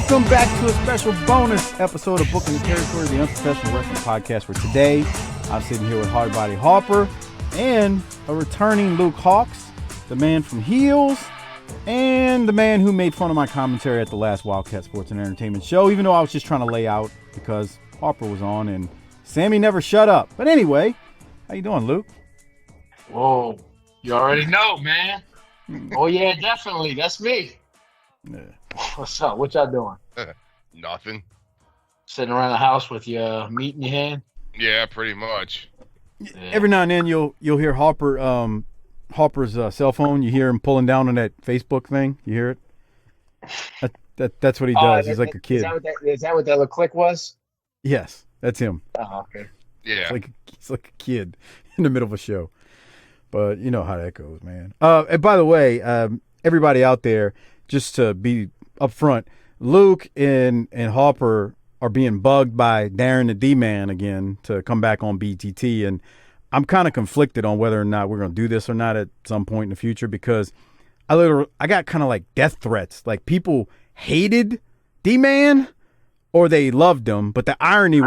Welcome back to a special bonus episode of Booking the Territory, the Unprofessional Wrestling Podcast, where today I'm sitting here with Hardbody Harper and a returning Luke Hawx, the man from Heels, and the man who made fun of my commentary at the last Wildcat Sports and Entertainment show, even though I was just trying to lay out because Harper was on and Sammy never shut up. But anyway, how you doing, Luke? Whoa, you already know, man. Oh, yeah, definitely. That's me. Yeah. What's up? What y'all doing? Nothing. Sitting around the house with your meat in your hand? Yeah, pretty much. Yeah. Every now and then you'll hear Harper's cell phone. You hear him pulling down on that Facebook thing. You hear it? That's what he does. He's like a kid. Is that what that little click was? Yes, that's him. Oh, okay. Yeah. He's like a kid in the middle of a show. But you know how that goes, man. And by the way, everybody out there, just to be up front, Luke and Harper are being bugged by Darren the D-Man again to come back on BTT, and I'm kind of conflicted on whether or not we're going to do this or not at some point in the future, because I got kind of like death threats. Like, people hated D-Man or they loved him, but the irony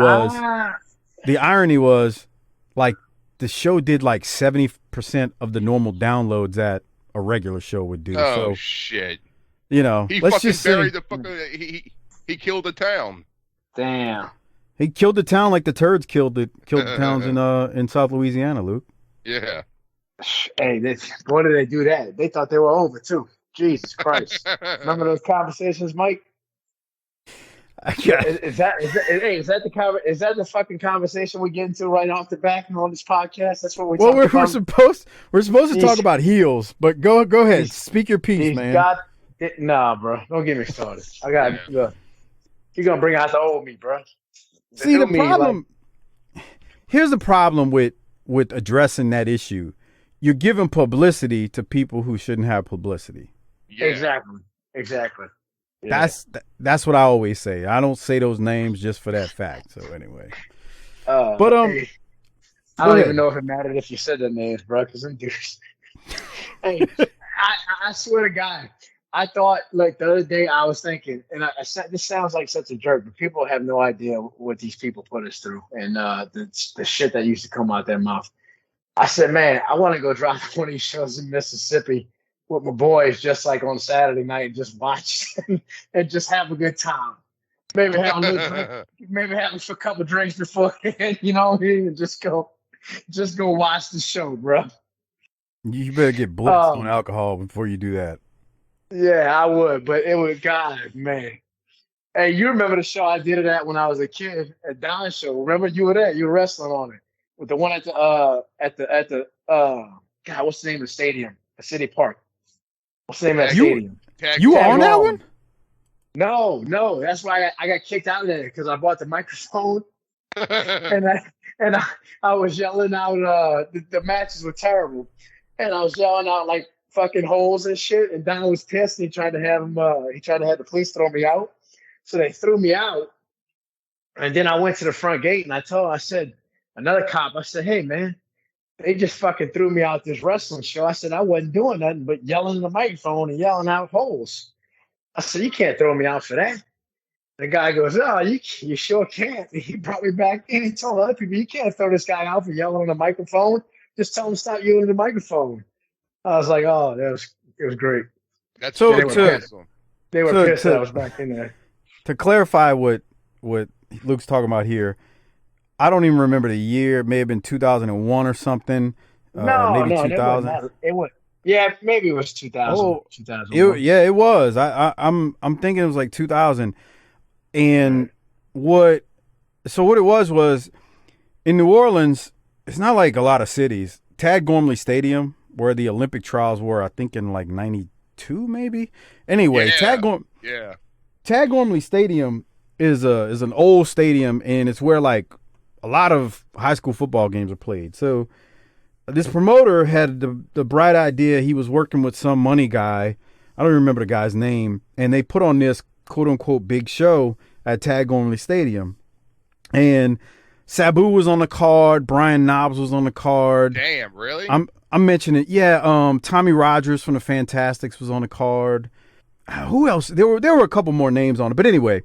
was like the show did like 70% of the normal downloads that a regular show would do. Oh, so, shit. You know, he let's fucking just buried say, the fucking. He killed the town. Damn. he killed the town like the turds killed the towns in South Louisiana, Luke. Yeah. Hey, why did they do that? They thought they were over, too. Jesus Christ. Remember those conversations, Mike? Yeah. Is that the fucking conversation we get into right off the back on this podcast? That's what we're talking about. We're supposed to talk about Heels, but go ahead, speak your piece, man. Nah, bro, don't get me started. Look, you're gonna bring out the old me, bro. See, the problem. Here's the problem with addressing that issue. You're giving publicity to people who shouldn't have publicity. Yeah. Exactly. Yeah. That's what I always say. I don't say those names just for that fact. So anyway, I don't even know if it mattered if you said the names, bro. Because I'm dudes. Hey, I swear to God, I thought, like, the other day I was thinking, and I said, this sounds like such a jerk, but people have no idea what these people put us through and the shit that used to come out their mouth. I said, man, I want to go drive one of these shows in Mississippi with my boys, just like on Saturday night, and just watch and just have a good time. Maybe have a couple drinks beforehand, you know what I mean? And just go watch the show, bro. You better get blitzed on alcohol before you do that. Yeah, I would, but it would, God, man. Hey, you remember the show I did it at when I was a kid at Don's show? Remember, you were there. You were wrestling on it with the one at the God, what's the name of the stadium? The City Park. What's the name of that stadium? You were on that one? No. That's why I got kicked out of there, because I bought the microphone and I was yelling out. The matches were terrible, and I was yelling out like fucking holes and shit. And Don was pissed. And he tried to have the police throw me out. So they threw me out, and then I went to the front gate and I said, another cop. I said, hey man, they just fucking threw me out this wrestling show. I said, I wasn't doing nothing but yelling in the microphone and yelling out holes. I said, you can't throw me out for that. The guy goes, oh, you sure can't. He brought me back in. He told other people, you can't throw this guy out for yelling on the microphone. Just tell him to stop yelling in the microphone. I was like, oh, it was great. That's so they were pissed that I was back in there. To clarify what Luke's talking about here, I don't even remember the year. It may have been 2001 or something. Maybe 2000. Maybe it was 2000. 2001. It was. I'm thinking it was like 2000. And what it was in New Orleans. It's not like a lot of cities. Tad Gormley Stadium, where the Olympic trials were, I think in like 92 maybe. Anyway, Tad Gormley Stadium is an old stadium, and it's where like a lot of high school football games are played. So this promoter had the bright idea. He was working with some money guy. I don't remember the guy's name. And they put on this quote unquote big show at Tad Gormley Stadium. And Sabu was on the card. Brian Knobs was on the card. Damn, really? I'm mentioning it. Yeah. Tommy Rogers from the Fantastics was on the card. who else? There were a couple more names on it, but anyway.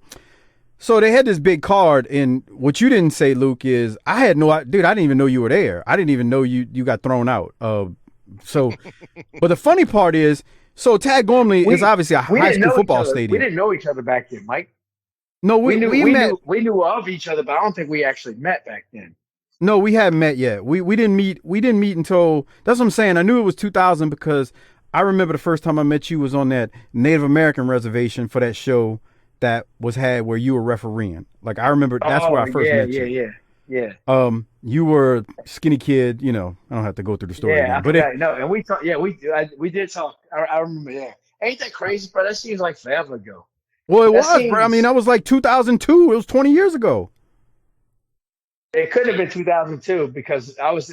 So they had this big card, and what you didn't say, Luke, is I had dude, I didn't even know you were there. I didn't even know you got thrown out. So, but the funny part is, so Tad Gormley is obviously a high school football stadium. We didn't know each other back then, Mike. No, we knew of each other, but I don't think we actually met back then. No, we hadn't met yet. We didn't meet. We didn't meet until, that's what I'm saying. I knew it was 2000 because I remember the first time I met you was on that Native American reservation for that show that was had where you were refereeing. Like, I remember that's where I first met you. Yeah. You were a skinny kid. You know, I don't have to go through the story again. But and we talked. Yeah, we did talk. I remember. Yeah, ain't that crazy, bro? That seems like forever ago. Well, it was, bro. I mean, that was like 2002. It was 20 years ago. It couldn't have been 2002 because I was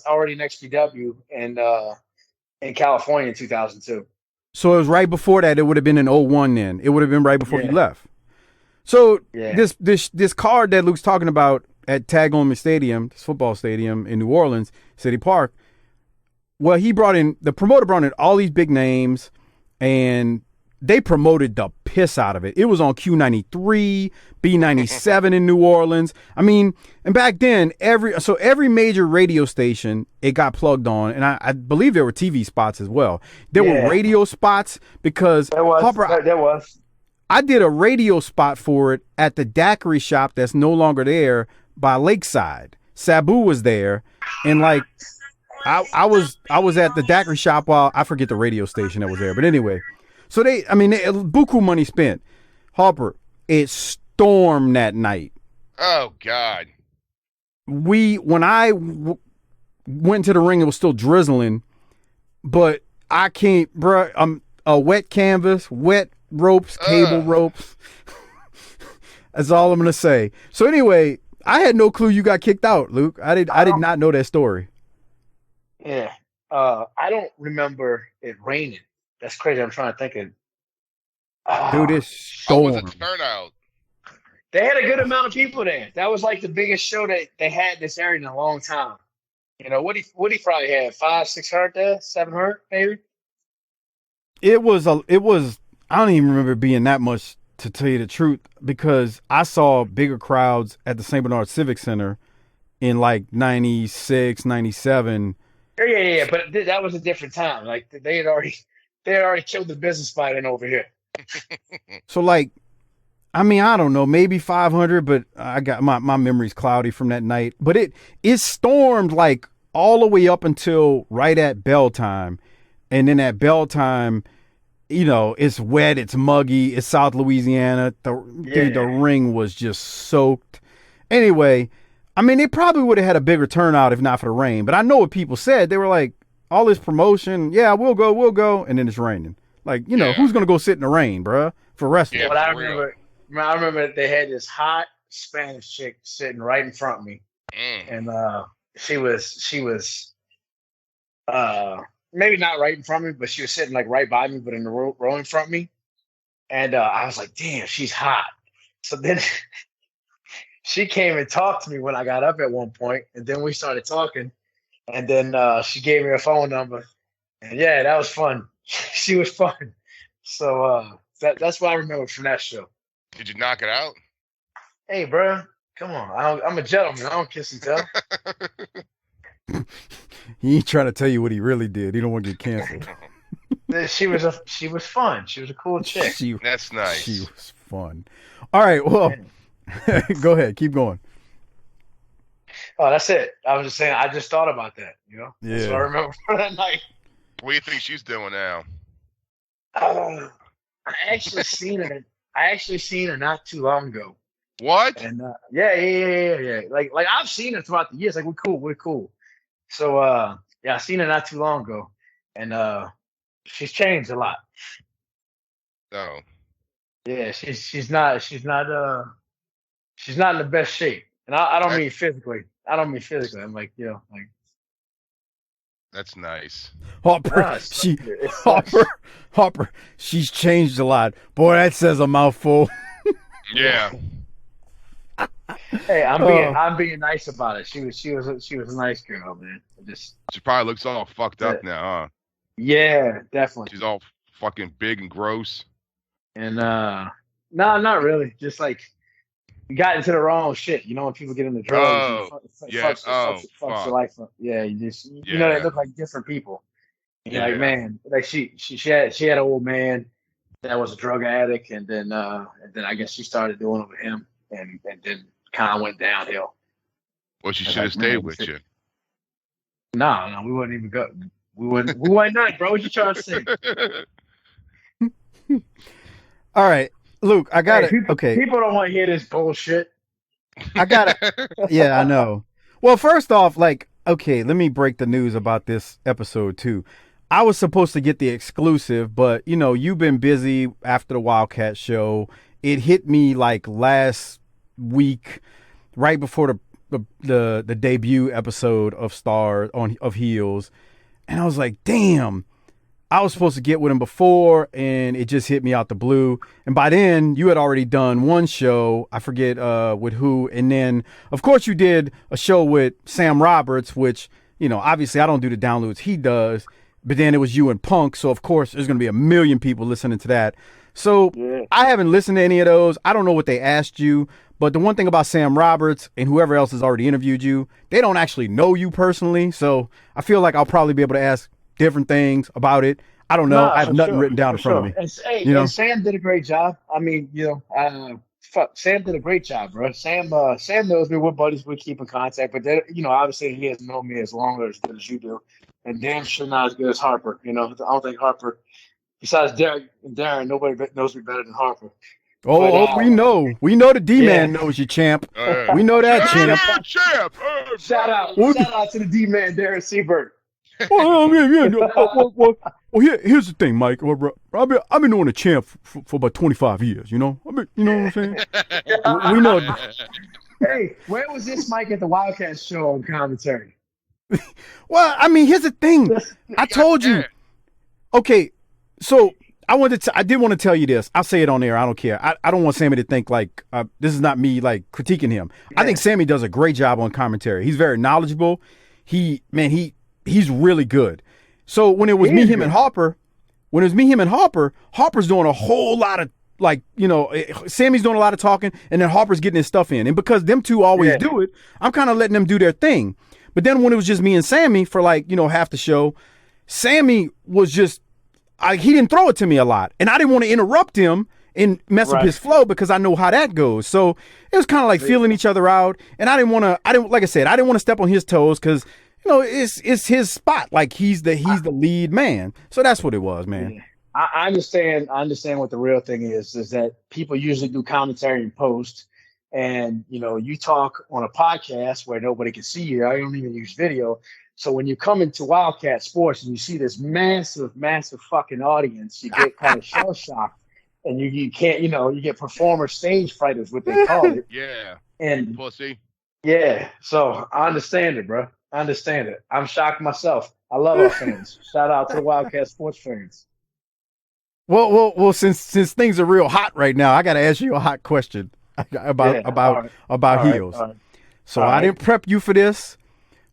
already in XPW in California in 2002. So it was right before that. It would have been in 01 then. It would have been right before you left. So this card that Luke's talking about at Tad Gormley Stadium, this football stadium in New Orleans, City Park, well, the promoter brought in all these big names, and they promoted the piss out of it. It was on Q93, B97 in New Orleans. I mean, and back then, every major radio station, it got plugged on, and I believe there were TV spots as well. There were radio spots because there was. I did a radio spot for it at the daiquiri shop that's no longer there by Lakeside. Sabu was there, and like I was at the daiquiri shop while I forget the radio station that was there, but anyway. So buku money spent. Harper, it stormed that night. Oh God. When I went to the ring, it was still drizzling, but I can't, bro. A wet canvas, wet ropes, cable ropes. That's all I'm gonna say. So anyway, I had no clue you got kicked out, Luke. I did not know that story. Yeah. I don't remember it raining. That's crazy. I'm trying to think of. Dude, it's storm. How was the turnout? They had a good amount of people there. That was like the biggest show that they had in this area in a long time. You know, what he probably had 500-600 there, 700 maybe. It was. I don't even remember being that much, to tell you the truth, because I saw bigger crowds at the St. Bernard Civic Center in like 96, 97. Yeah. But that was a different time. Like they had already killed the business by then over here. So like, I mean, I don't know, maybe 500, but I got my memory's cloudy from that night. But it stormed like all the way up until right at bell time. And then at bell time, you know, it's wet, it's muggy, it's South Louisiana. Dude, the ring was just soaked. Anyway, I mean, they probably would have had a bigger turnout if not for the rain. But I know what people said. They were like, all this promotion, yeah, we'll go, and then it's raining. Like, you know, who's gonna go sit in the rain, bruh, for wrestling? Yeah, but I remember they had this hot Spanish chick sitting right in front of me, and she was maybe not right in front of me, but she was sitting like right by me, but in the row in front of me, and I was like, damn, she's hot. So then she came and talked to me when I got up at one point, and then we started talking. And then she gave me her phone number. And yeah, that was fun. She was fun. So that's what I remember from that show. Did you knock it out? Hey, bro, come on. I'm a gentleman. I don't kiss and tell. He ain't trying to tell you what he really did. He don't want to get canceled. She was fun. She was a cool chick. That's nice. She was fun. All right, well, go ahead. Keep going. Oh, that's it. I was just saying, I just thought about that, you know? Yeah. So I remember that night. What do you think she's doing now? I actually seen her not too long ago. What? And yeah. Like I've seen her throughout the years. Like we're cool. So I seen her not too long ago. And she's changed a lot. Oh. Yeah, she's not in the best shape. And I don't mean physically. I'm like, you know, like. That's nice. Harper, Harper, she's changed a lot. Boy, that says a mouthful. Yeah. Hey, I'm being nice about it. She was a nice girl, man. She probably looks all fucked up now, huh? Yeah, definitely. She's all fucking big and gross? And no, not really. Just like you got into the wrong shit. You know, when people get into drugs, fucks your life up. Yeah, you know, they look like different people. You're like, man, like she had an old man that was a drug addict, and then I guess she started doing it with him, and then kind of went downhill. Well, she should have stayed with you. No, we wouldn't even go. We wouldn't not, bro. What you trying to say? All right, Luke, I got it. Okay. People don't want to hear this bullshit. I got it. Yeah, I know. Well, first off, like, okay, let me break the news about this episode too. I was supposed to get the exclusive, but you know, you've been busy after the Wildcat show. It hit me like last week, right before the debut episode of Starz of Heels, and I was like, damn. I was supposed to get with him before, and it just hit me out the blue. And by then, you had already done one show. I forget with who. And then, of course, you did a show with Sam Roberts, which, you know, obviously I don't do the downloads. He does. But then it was you and Punk. So, of course, there's going to be a million people listening to that. So I haven't listened to any of those. I don't know what they asked you. But the one thing about Sam Roberts and whoever else has already interviewed you, they don't actually know you personally. So I feel like I'll probably be able to ask different things about it. I don't know. I have nothing written down in front of me. And Sam did a great job. I mean, you know, Sam did a great job, bro. Sam knows me. We're buddies. We keep in contact. But you know, obviously, he hasn't known me as long or as good as you do, and damn sure not as good as Harper. You know, I don't think Harper, besides Darren, nobody knows me better than Harper. Oh, but, we know the D-man knows you, champ. We know that, champ. Shout out to the D-man, Darren Seabird. Well, here's the thing, Mike. I've been knowing the champ for about 25 years. You know, you know what I'm saying? We know. Hey, where was this Mike at the Wildcat show on commentary? Well, I mean, here's the thing. I told you. Okay, so I did want to tell you this. I'll say it on air. I don't care. I don't want Sammy to think like this is not me like critiquing him. Yeah. I think Sammy does a great job on commentary. He's very knowledgeable. He's really good. So when it was him and Harper, Harper's doing a whole lot of like, you know, Sammy's doing a lot of talking and then Harper's getting his stuff in. And because them two always do it, I'm kind of letting them do their thing. But then when it was just me and Sammy for like, you know, half the show, Sammy was just, he didn't throw it to me a lot. And I didn't want to interrupt him and mess up his flow because I know how that goes. So it was kind of like feeling each other out. And I didn't want to step on his toes because, you know, it's his spot. Like he's the lead man. So that's what it was, man. Yeah. I understand what the real thing is that people usually do commentary in post, and you know, you talk on a podcast where nobody can see you. I don't even use video. So when you come into Wildcat Sports and you see this massive fucking audience, you get kind of shell shocked, and you can't, you know, you get performer stage fright is what they call it. Yeah. And pussy. Yeah. So I understand it, bro. I understand it. I'm shocked myself. I love our fans. Shout out to the Wildcat Sports fans. Well. Since things are real hot right now, I got to ask you a hot question about Heels. Right. So I didn't prep you for this,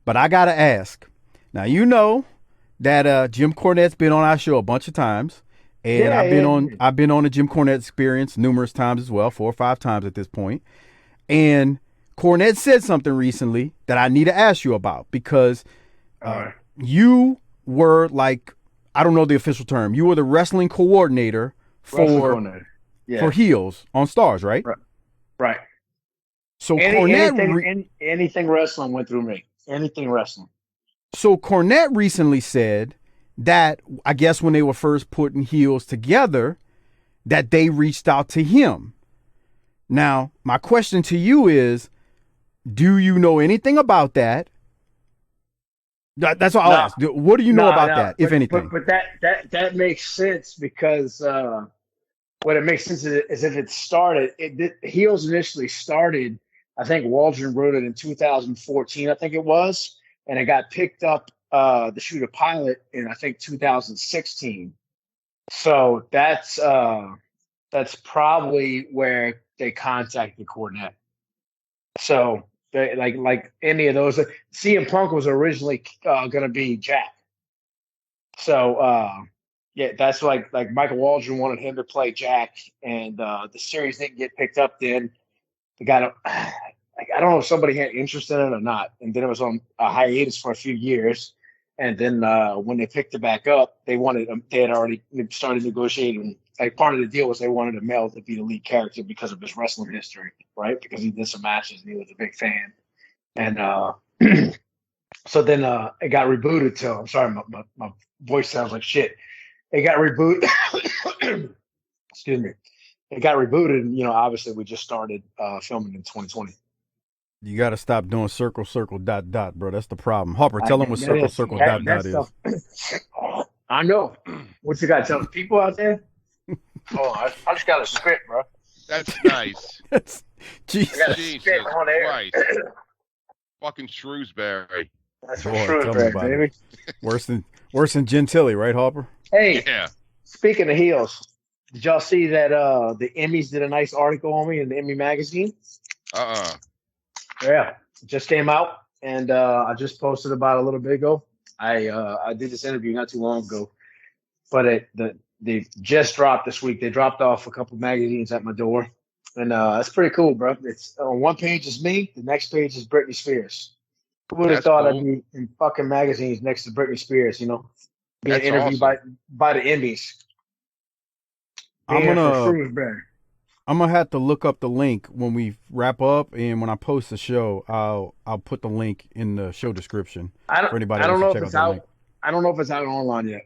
but I got to ask. Now you know that Jim Cornette's been on our show a bunch of times, and I've been on the Jim Cornette Experience numerous times as well, 4 or 5 times at this point, and Cornette said something recently that I need to ask you about because you were like, I don't know the official term. You were the wrestling coordinator for Heels on Starz, right? Right. So anything wrestling went through me. Anything wrestling. So Cornette recently said that I guess when they were first putting Heels together, that they reached out to him. Now, my question to you is, do you know anything about that? That's what I'll ask. What do you know about that, if anything? But that makes sense because what it makes sense is if it started, Heels initially started, I think Waldron wrote it in 2014, I think it was, and it got picked up to shoot a pilot in, I think, 2016. So that's probably where they contacted Cornette. So they, like any of those, CM Punk was originally going to be Jack. So Yeah, that's like Michael Waldron wanted him to play Jack, and the series didn't get picked up. Then they got like I don't know if somebody had interest in it or not, and then it was on a hiatus for a few years. And then when they picked it back up, they had already started negotiating. Like part of the deal was they wanted Amell to be the lead character because of his wrestling history, right? Because he did some matches and he was a big fan. And so then it got rebooted to. I'm sorry, my voice sounds like shit. It got rebooted. Excuse me. It got rebooted, and obviously we just started filming in 2020. You got to stop doing circle, circle, dot, dot, bro. That's the problem. Harper, tell them what circle, circle, dot, dot is. I know. What you got to tell the people out there? I just got a script, bro. That's nice. Jesus. I got a script on there. Christ. Fucking Shrewsbury. That's from Shrewsbury, baby. Worse than Gentilly, right, Harper? Hey, Yeah. Speaking of heels, did y'all see that the Emmys did a nice article on me in the Emmy magazine? Yeah, it just came out, and I just posted about a little bit ago. I did this interview not too long ago, but they just dropped this week. They dropped off a couple magazines at my door, and that's pretty cool, bro. It's on one page is me, the next page is Britney Spears. Who would have thought I'd be in fucking magazines next to Britney Spears? Being interviewed by the Emmys. I'm gonna have to look up the link when we wrap up, and when I post the show, I'll put the link in the show description for anybody. I don't know if it's out. I don't know if it's out online yet.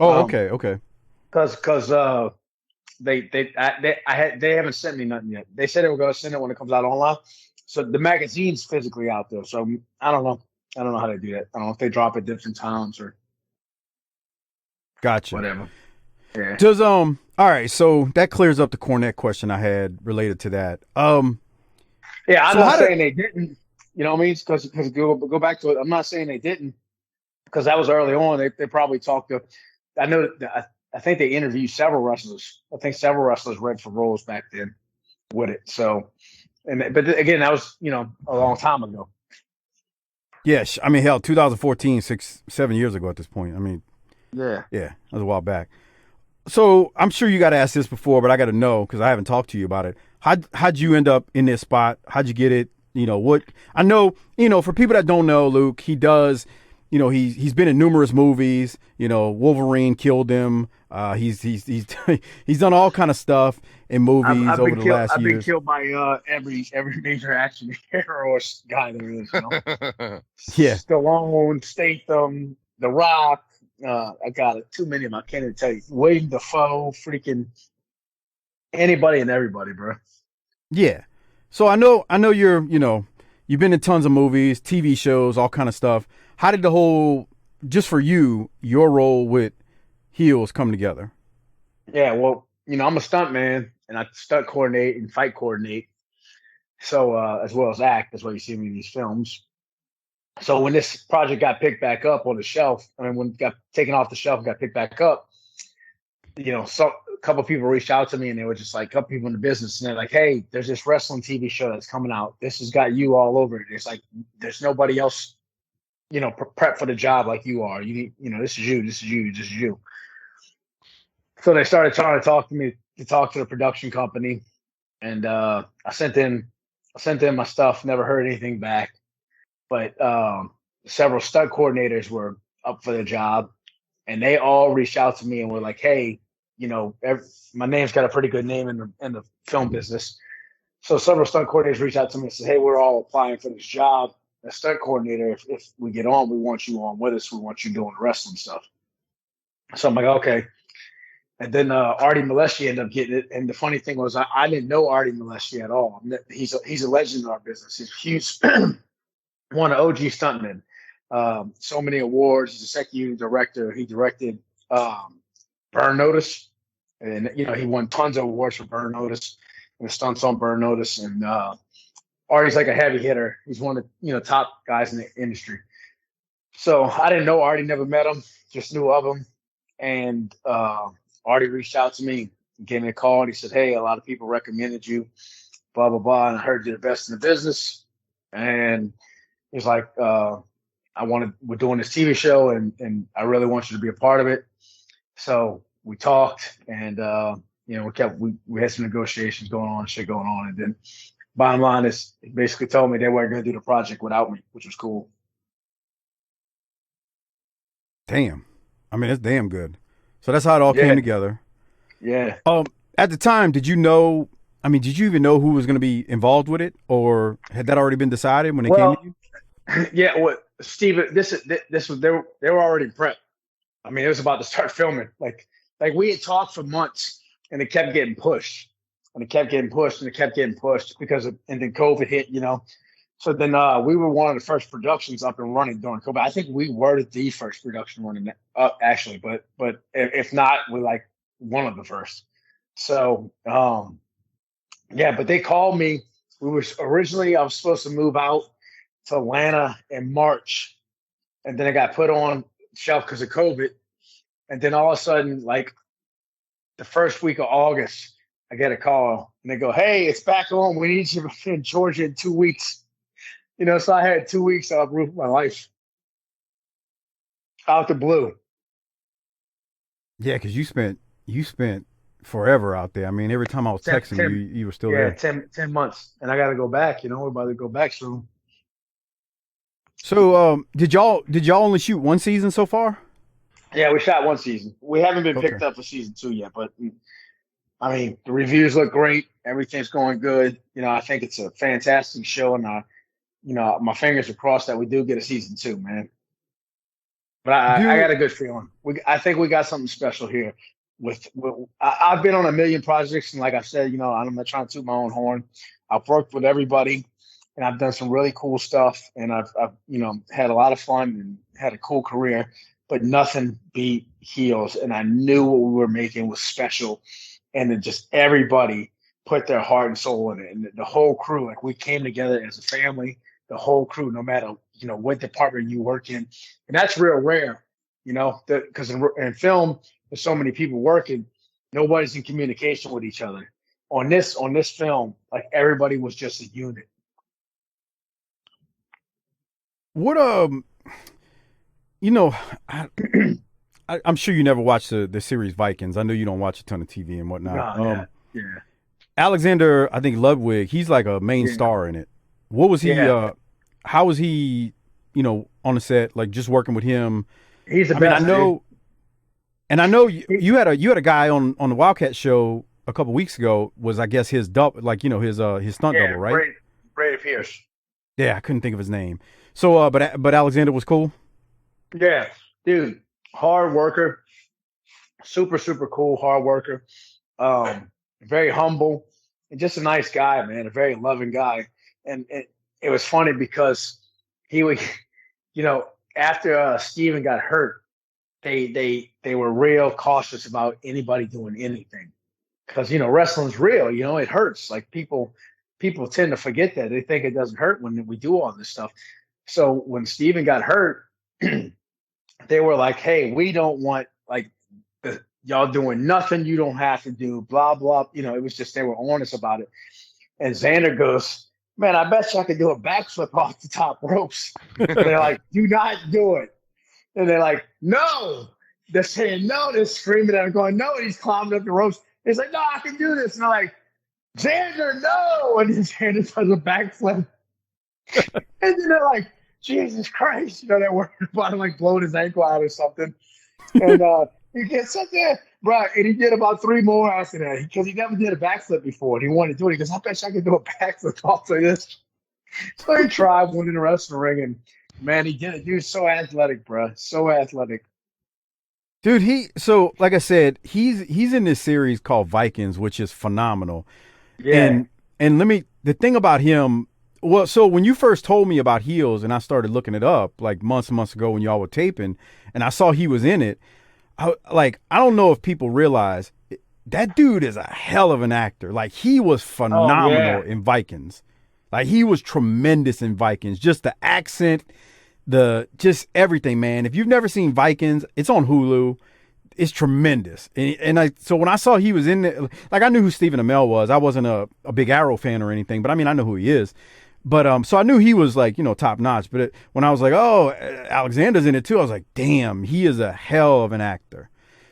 Oh, okay. Because they haven't sent me nothing yet. They said they were going to send it when it comes out online. So the magazine's physically out there. So I don't know. I don't know how they do that. I don't know if they drop at different times or. Gotcha. Whatever. Yeah. All right, so that clears up the Cornette question I had related to that. Yeah, I'm not saying they didn't. You know what I mean? Because go back to it. I'm not saying they didn't, because that was early on. They probably talked to. I know that I think they interviewed several wrestlers. I think several wrestlers read for roles back then with it. So, but again, that was a long time ago. Yes, I mean, hell, 2014, 7 years ago at this point. I mean. Yeah, that was a while back. So I'm sure you got asked this before, but I got to know because I haven't talked to you about it. How'd you end up in this spot? How'd you get it? What I know. For people that don't know, Luke, he does. He's been in numerous movies. Wolverine killed him. He's he's done all kind of stuff in movies over the last years. I've been killed by every major action hero guy there is. Yeah, Stallone, Statham, The Rock. I got it. Too many of them. I can't even tell you. William Dafoe, freaking anybody and everybody, bro. Yeah. So I know you're, you've been in tons of movies, TV shows, all kind of stuff. How did the whole, just for you, your role with Heels come together? Yeah, well, I'm a stunt man, and I stunt coordinate and fight coordinate. So as well as act. That's why you see me in these films. So when this project got picked back up on the shelf, when it got taken off the shelf and got picked back up, a couple of people reached out to me, and they were just like, a couple people in the business, and they're like, "Hey, there's this wrestling TV show that's coming out. This has got you all over it. It's like there's nobody else, prep for the job like you are. You need, this is you. So they started trying to talk to me to talk to the production company, and I sent in my stuff. Never heard anything back. But several stunt coordinators were up for the job, and they all reached out to me and were like, "Hey, my name's got a pretty good name in the film business." So several stunt coordinators reached out to me and said, "Hey, we're all applying for this job. As stunt coordinator, if we get on, we want you on with us. We want you doing wrestling stuff." So I'm like, "Okay." And then Artie Molesky ended up getting it. And the funny thing was, I didn't know Artie Molesky at all. He's a legend in our business. He's one of OG stuntmen. So many awards. He's a second unit director. He directed Burn Notice, and he won tons of awards for Burn Notice and the stunts on Burn Notice. And Artie's like a heavy hitter. He's one of the top guys in the industry. So I didn't know Artie, never met him, just knew of him. And Artie reached out to me, gave me a call, and he said, "Hey, a lot of people recommended you, blah blah blah, and I heard you're the best in the business." And he's like, we're doing this TV show, and I really want you to be a part of it. So we talked, and we had some negotiations going on, and then bottom line is he basically told me they weren't going to do the project without me, which was cool. Damn. I mean, that's damn good. So that's how it all came together. Yeah. At the time, did you know? I mean, did you even know who was going to be involved with it, or had that already been decided when it came to you? Yeah. Well, Steve, this was they were already prepped. I mean, it was about to start filming. Like we had talked for months, and it kept getting pushed, and it kept getting pushed, and it kept getting pushed and then COVID hit, So then we were one of the first productions up and running during COVID. I think we were the first production running actually, but if not, we're like one of the first. So but they called me. I was supposed to move out to Atlanta in March, and then I got put on shelf because of COVID. And then all of a sudden, like the first week of August, I get a call and they go, "Hey, it's back on. We need you in Georgia in 2 weeks." So I had 2 weeks to uproot my life out the blue. Yeah, because you spent forever out there. I mean, every time I was texting you were still there. 10 months, and I got to go back. We're about to go back soon. So, did y'all only shoot one season so far? Yeah, we shot one season. We haven't been picked up for season 2 yet, but I mean, the reviews look great. Everything's going good. I think it's a fantastic show, and my fingers are crossed that we do get a season 2, man. But I got a good feeling. I think we got something special here. I've been on a million projects, and like I said, I'm not trying to toot my own horn. I've worked with everybody, and I've done some really cool stuff, and I've had a lot of fun and had a cool career. But nothing beat Heels, and I knew what we were making was special, and then just everybody put their heart and soul in it, and the whole crew, like we came together as a family. The whole crew, no matter what department you work in, and that's real rare, because in film there's so many people working, nobody's in communication with each other. On this film, like everybody was just a unit. What I'm sure you never watched the series Vikings. I know you don't watch a ton of TV and whatnot. Yeah. Alexander, I think Ludwig, he's like a main star in it. What was he? How was he? On the set, like just working with him. He's the best. I know you had a guy on the Wildcat show a couple weeks ago. Was I guess his double, like his stunt double, right? Brady Pierce. Yeah, I couldn't think of his name. So, but Alexander was cool. Yeah, dude, hard worker, super cool, hard worker, very humble, and just a nice guy, man. A very loving guy, and it was funny because he would, after Steven got hurt, they were real cautious about anybody doing anything because wrestling's real. It hurts. Like people tend to forget that. They think it doesn't hurt when we do all this stuff. So when Steven got hurt, they were like, "Hey, we don't want y'all doing nothing. You don't have to do blah blah." It was just they were honest about it. And Xander goes, "Man, I bet you I could do a backflip off the top ropes." They're like, "Do not do it." And they're like, "No." They're saying no. They're screaming at him, going, "No." And he's climbing up the ropes. He's like, "No, I can do this." And they're like, "Xander, no." And then Xander does a backflip. And then they're like, "Jesus Christ." They're worried about him like blowing his ankle out or something. And he gets up there, bro, and he did about 3 more after that because he never did a backflip before, and he wanted to do it. He goes, "I bet you I could do a backflip off like this." So he tried, went in the wrestling ring, and man, he did it. He was so athletic, bro, so athletic. Dude, so like I said, he's in this series called Vikings, which is phenomenal. Yeah. And the thing about him, well, so when you first told me about Heels and I started looking it up like months and months ago when y'all were taping, and I saw he was in it, I don't know if people realize that dude is a hell of an actor. Like he was phenomenal in Vikings. Like he was tremendous in Vikings. Just the accent, just everything, man. If you've never seen Vikings, it's on Hulu. It's tremendous. So when I saw he was in it, like I knew who Stephen Amell was. I wasn't a big Arrow fan or anything, but I mean, I know who he is. But so I knew he was like, top notch. But when I was like, oh, Alexander's in it too, I was like, damn, he is a hell of an actor.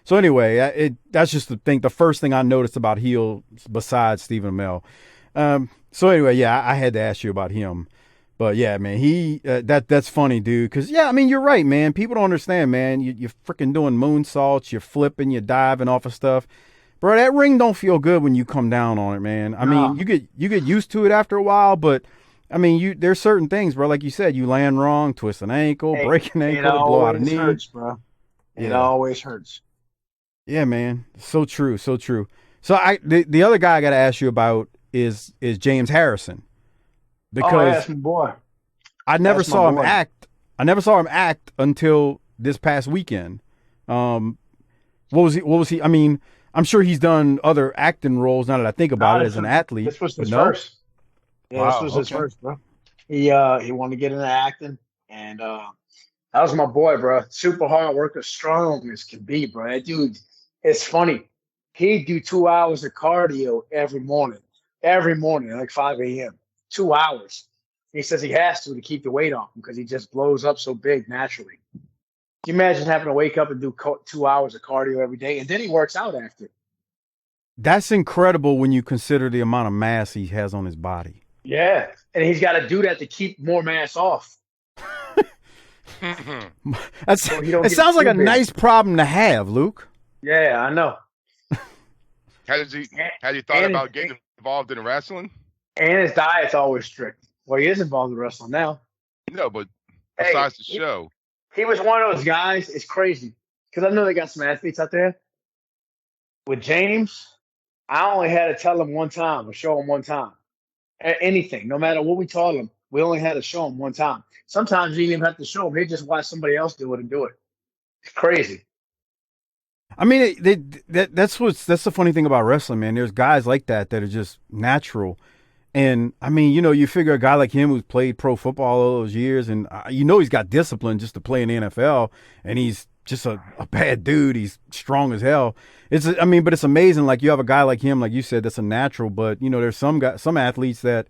So anyway, that's just the first thing I noticed about heel besides Stephen Amell. So anyway, yeah, I had to ask you about him. But yeah, man, that's funny, dude. Because yeah, I mean, you're right, man. People don't understand, man. You're freaking doing moonsaults, you're flipping, you're diving off of stuff, bro. That ring don't feel good when you come down on it, man. I mean, you get used to it after a while, but I mean, there's certain things, bro. Like you said, you land wrong, twist an ankle, break an ankle, blow out a knee. It hurts, bro. It always hurts. Yeah, man. So true, so true. So the other guy I got to ask you about is James Harrison. Because that's my boy. I never saw him act. I never saw him act until this past weekend. What was he? I mean, I'm sure he's done other acting roles now that I think about it as an athlete. This was his first. Yeah, this was his first, bro. He wanted to get into acting, and that was my boy, bro. Super hard worker, strong as can be, bro. That dude, it's funny. He'd do 2 hours of cardio every morning, like 5 a.m. 2 hours. He says he has to keep the weight off him because he just blows up so big naturally. Can you imagine having to wake up and do 2 hours of cardio every day, and then he works out after? That's incredible when you consider the amount of mass he has on his body. Yeah, and he's got to do that to keep more mass off. It sounds like a nice problem to have, Luke. Yeah, I know. Have you thought about getting involved in wrestling? And his diet's always strict. Well, he is involved in wrestling now. No, but besides the show. He was one of those guys. It's crazy. Because I know they got some athletes out there. With James, I only had to tell him one time or show him one time. Anything, no matter what we told him, we only had to show him one time. Sometimes you didn't even have to show him. He'd just watch somebody else do it and do it. It's crazy. I mean, that's the funny thing about wrestling, man. There's guys like that are just natural. And I mean, you figure a guy like him who's played pro football all those years, and he's got discipline just to play in the NFL, and he's just a bad dude. He's strong as hell. But it's amazing. Like you have a guy like him, like you said, that's a natural. But there's some athletes that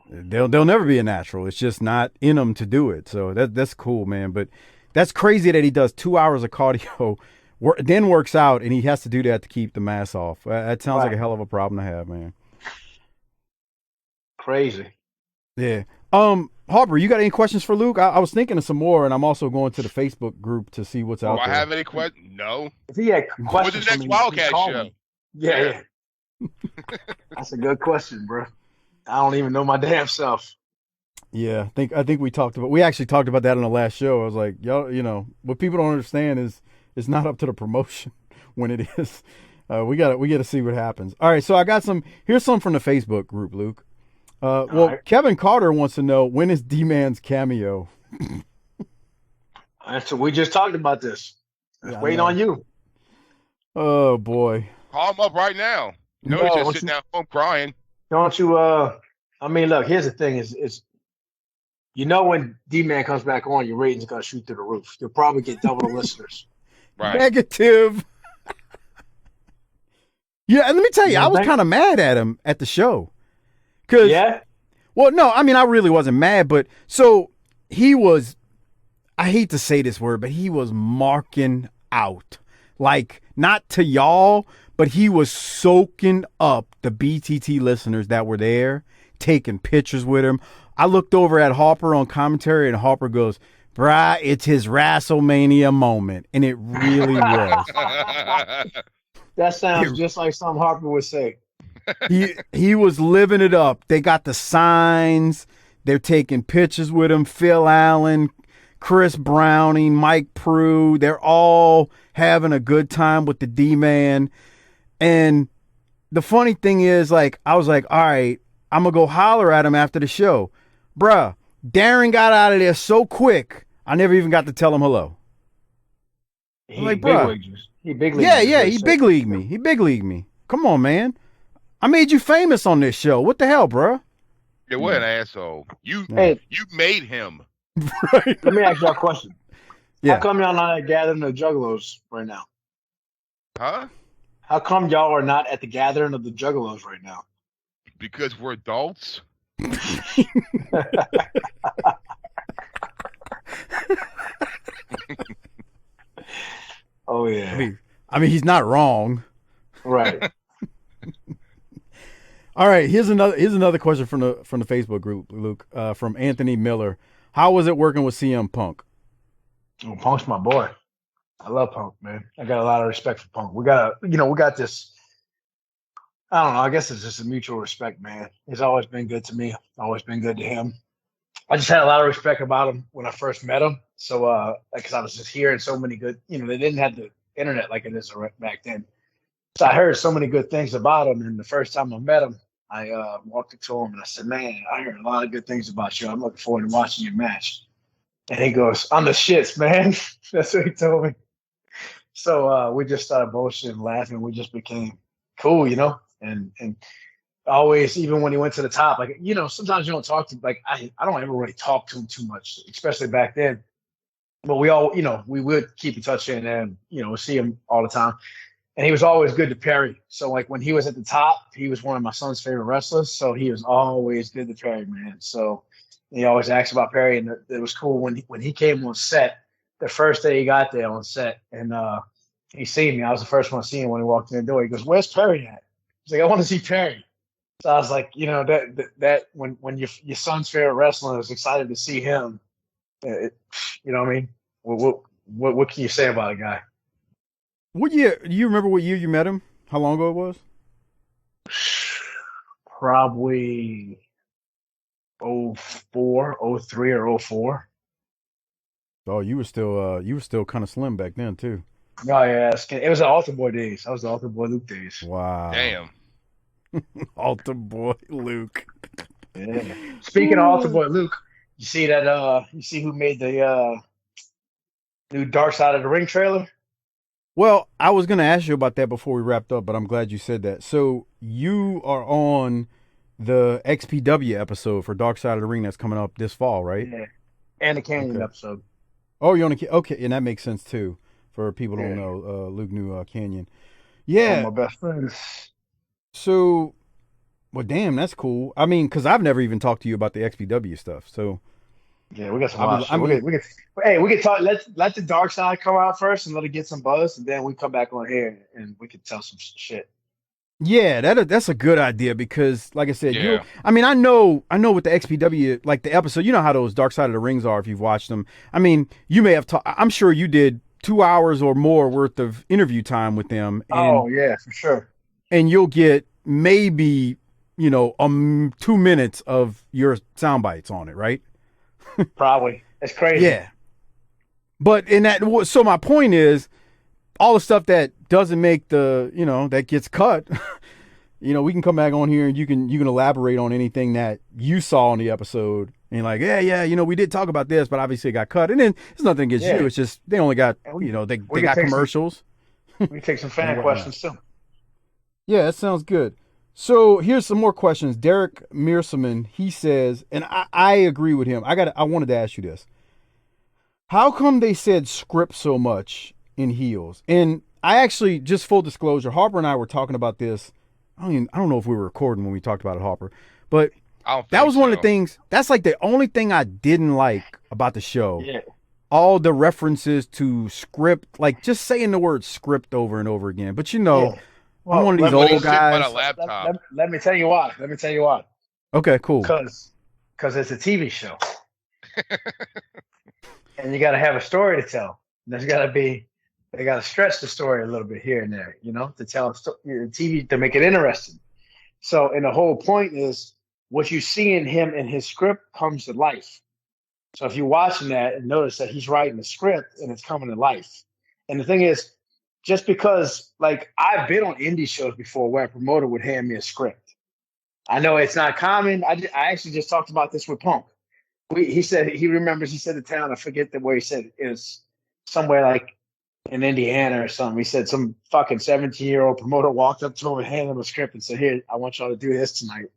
they'll never be a natural. It's just not in them to do it. So that's cool, man. But that's crazy that he does 2 hours of cardio, then works out, and he has to do that to keep the mass off. That sounds like a hell of a problem to have, man. Crazy. Yeah. Harper, you got any questions for Luke? I was thinking of some more, and I'm also going to the Facebook group to see what's out there. Do I have any questions? No. If he had questions, what's the next Wildcat show? Yeah. That's a good question, bro. I don't even know my damn self. Yeah, I think we actually talked about that on the last show. I was like, y'all, what people don't understand is it's not up to the promotion when it is. We got to see what happens. All right, so I got here's some from the Facebook group, Luke. Right. Kevin Carter wants to know, when is D-Man's cameo? We just talked about this. Waiting on you. Oh boy. Call him up right now. He's just sitting at home crying. Don't you look, here's the thing is when D-Man comes back on, your rating's gonna shoot through the roof. You'll probably get double the listeners. Right. Negative. Yeah, and let me tell you, I was kind of mad at him at the show. Well, no, I mean, I really wasn't mad, but so he was, I hate to say this word, but he was marking out. Like, not to y'all, but he was soaking up the BTT listeners that were there, taking pictures with him. I looked over at Harper on commentary, and Harper goes, "Bruh, it's his WrestleMania moment." And it really was. That sounds just like something Harper would say. He was living it up. They got the signs. They're taking pictures with him. Phil Allen, Chris Browning, Mike Prue. They're all having a good time with the D-Man. And the funny thing is, I was like, all right, I'm going to go holler at him after the show. Bruh, Darren got out of there so quick, I never even got to tell him hello. He big leagued me. Yeah, he big leagued me. He big leagued me. Come on, man. I made you famous on this show. What the hell, bro? Yeah, what an asshole. You made him. Right. Let me ask y'all a question. Yeah. How come y'all not gathering the Juggalos right now? Huh? How come y'all are not at the gathering of the Juggalos right now? Because we're adults. Oh, yeah. I mean, he's not wrong. Right. All right, here's another question from the Facebook group, Luke, from Anthony Miller. How was it working with CM Punk? Well, Punk's my boy. I love Punk, man. I got a lot of respect for Punk. We got this. I don't know. I guess it's just a mutual respect, man. He's always been good to me. Always been good to him. I just had a lot of respect about him when I first met him. So, because I was just hearing so many good, they didn't have the internet like it is back then. So I heard so many good things about him. And the first time I met him, I walked up to him and I said, man, I heard a lot of good things about you. I'm looking forward to watching your match. And he goes, I'm the shits, man. That's what he told me. So we just started bullshitting and laughing. We just became cool, and always, even when he went to the top, like, sometimes you don't talk to, like, I don't ever really talk to him too much, especially back then. But we all, we would keep in touch and see him all the time. And he was always good to Perry. So, like, when he was at the top, he was one of my son's favorite wrestlers. So he was always good to Perry, man. So he always asked about Perry. And it was cool when he came on set, the first day he got there on set. And he seen me. I was the first one to see him when he walked in the door. He goes, where's Perry at? He's like, I want to see Perry. So I was like, that when your son's favorite wrestler is excited to see him, you know what I mean? What can you say about a guy? What year? Do you remember what year you met him? How long ago it was? Probably 04, 03 or 04. Oh, you were still kind of slim back then too. Oh yeah, it was the Altar Boy days. That was the Altar Boy Luke days. Wow. Damn. Altar Boy Luke. Yeah. Speaking of Altar Boy Luke, you see that? You see who made the new Dark Side of the Ring trailer? Well, I was going to ask you about that before we wrapped up, but I'm glad you said that. So you are on the XPW episode for Dark Side of the Ring that's coming up this fall, right? Yeah. And the Canyon episode. Oh, you're on okay, and that makes sense too for people who don't know. Luke knew Canyon. Yeah. One of my best friends. So, well, damn, that's cool. I mean, because I've never even talked to you about the XPW stuff. So, yeah, we got some wild shit. We could talk. Let the Dark Side come out first and let it get some buzz, and then we come back on here and we could tell some shit. Yeah, that's a good idea because, like I said, I know with the XPW, like the episode, you know how those Dark Side of the Rings are if you've watched them. I mean, you may have I'm sure you did 2 hours or more worth of interview time with them. And, yeah, for sure. And you'll get maybe 2 minutes of your sound bites on it, right? Probably. It's crazy. Yeah. But so my point is, all the stuff that doesn't make that gets cut, we can come back on here and you can elaborate on anything that you saw in the episode and like, we did talk about this, but obviously it got cut. And then it's nothing against you. It's just they only got, they got commercials. We take some fan questions too. Yeah, that sounds good. So here's some more questions. Derek Mearsaman, he says, and I agree with him. I wanted to ask you this. How come they said script so much in heels? And I actually, just full disclosure, Harper and I were talking about this. I don't know if we were recording when we talked about it, Harper, but that was one of the things. That's like the only thing I didn't like about the show. Yeah. All the references to script, like just saying the word script over and over again. But well, I'm one of these old guys. On a laptop. Let me tell you why. Okay, cool. Because it's a TV show. And you got to have a story to tell. They got to stretch the story a little bit here and there, to tell TV, to make it interesting. So, and the whole point is what you see in him in his script comes to life. So if you're watching that and notice that he's writing the script and it's coming to life. And the thing is, just because, like, I've been on indie shows before where a promoter would hand me a script. I know it's not common. I actually just talked about this with Punk. He said the town, I forget where he said it was somewhere like in Indiana or something. He said some fucking 17-year-old promoter walked up to him and handed him a script and said, here, I want y'all to do this tonight.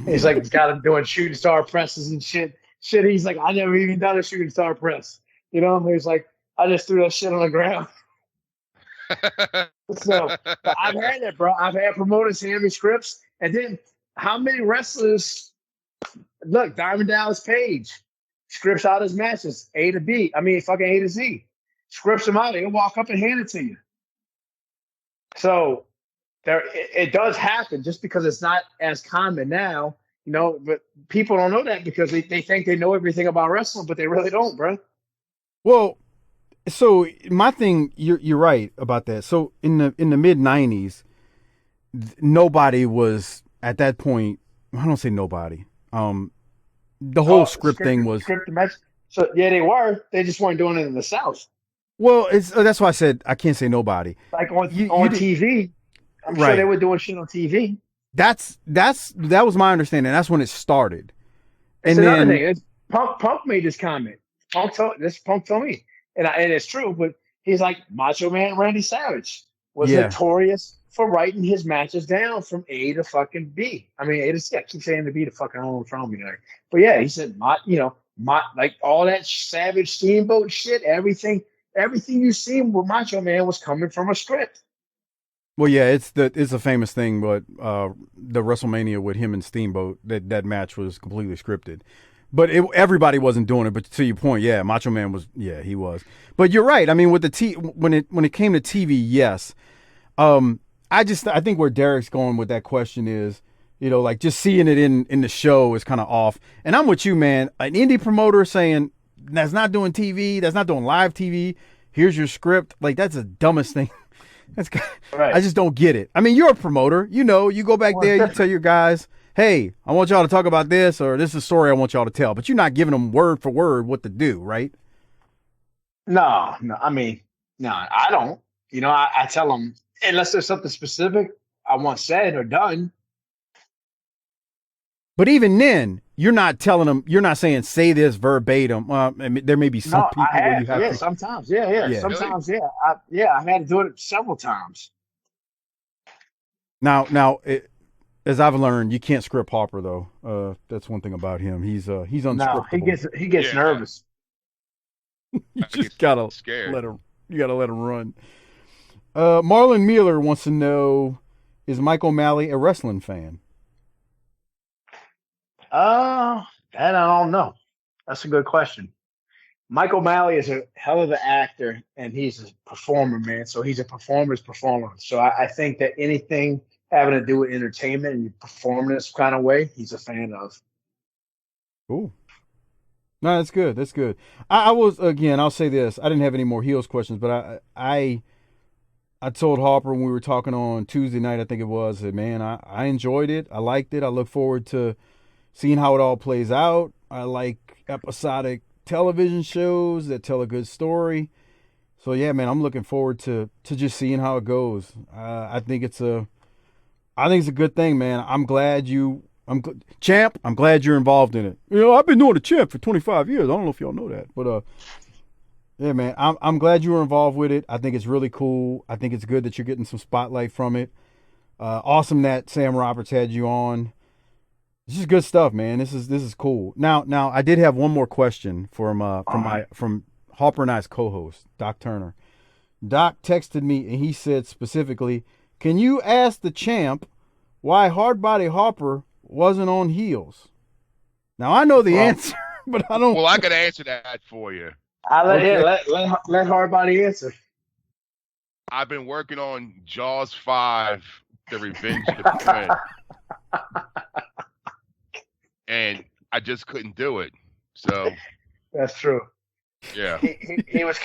He's like, got him doing shooting star presses and shit. He's like, I never even done a shooting star press. He's like, I just threw that shit on the ground. So I've had that, bro. I've had promoters hand me scripts. And then how many wrestlers, look, Diamond Dallas Page scripts out his matches, A to Z. Scripts them out. He'll walk up and hand it to you. So it does happen just because it's not as common now, but people don't know that because they think they know everything about wrestling, but they really don't, bro. Well, so my thing, you're right about that. So in the mid '90s, nobody was at that point. I don't say nobody. The whole script thing was script match. So yeah, they were. They just weren't doing it in the South. well. That's why I said I can't say nobody. Like on You TV, I'm right. sure they were doing shit on TV. That was my understanding. That's when it started. It's and another then thing. Punk made this comment. Punk told me, and it's true. But he's like Macho Man Randy Savage was notorious for writing his matches down from A to fucking B. I mean, A to C. I keep saying to B to fucking I don't know what's wrong with me there. But yeah, he said, like all that Savage Steamboat shit, everything you seen with Macho Man was coming from a script. Well, yeah, it's a famous thing, but the WrestleMania with him and Steamboat, that match was completely scripted. But everybody wasn't doing it. But to your point, yeah, Macho Man was, yeah, he was. But you're right. I mean, with the when it came to TV, yes. I think where Derek's going with that question is, like just seeing it in the show is kind of off. And I'm with you, man. An indie promoter saying that's not doing TV, that's not doing live TV. Here's your script. Like that's the dumbest thing. That's right. I just don't get it. I mean, you're a promoter. You go back there, you tell your guys, hey, I want y'all to talk about this, or this is a story I want y'all to tell. But you're not giving them word for word what to do, right? No. I mean, no, I don't. I tell them, unless there's something specific I want said or done. But even then, you're not telling them, you're not saying, say this verbatim. There may be some people where you have to. Sometimes. Yeah. Sometimes, really? I've had to do it several times. Now, as I've learned, you can't script Harper though. That's one thing about him. He's unscriptable. No, he gets nervous. You just gotta let him. You gotta let him run. Marlon Mueller wants to know: is Mike O Malley a wrestling fan? That I don't know. That's a good question. Mike O Malley is a hell of an actor, and he's a performer, man. So he's a performer's performer. So I think that anything having to do with entertainment and performing this kind of way, he's a fan of. Cool. No, that's good. That's good. I was, again, I'll say this. I didn't have any more heels questions, but I told Harper when we were talking on Tuesday night, I think it was, that, man, I enjoyed it. I liked it. I look forward to seeing how it all plays out. I like episodic television shows that tell a good story. So yeah, man, I'm looking forward to just seeing how it goes. I think it's a good thing, man. Champ, I'm glad you're involved in it. I've been doing the Champ for 25 years. I don't know if y'all know that, but yeah, man, I'm glad you were involved with it. I think it's really cool. I think it's good that you're getting some spotlight from it. Awesome that Sam Roberts had you on. This is good stuff, man. This is cool. Now I did have one more question from Harper and I's co-host, Doc Turner. Doc texted me and he said specifically, "Can you ask the Champ why Hardbody Harper wasn't on heels?" Now I know the answer, but I don't. Well, I can answer that for you. Let Hardbody answer. I've been working on Jaws 5: The Revenge of the Twin. And I just couldn't do it. So that's true. Yeah. He was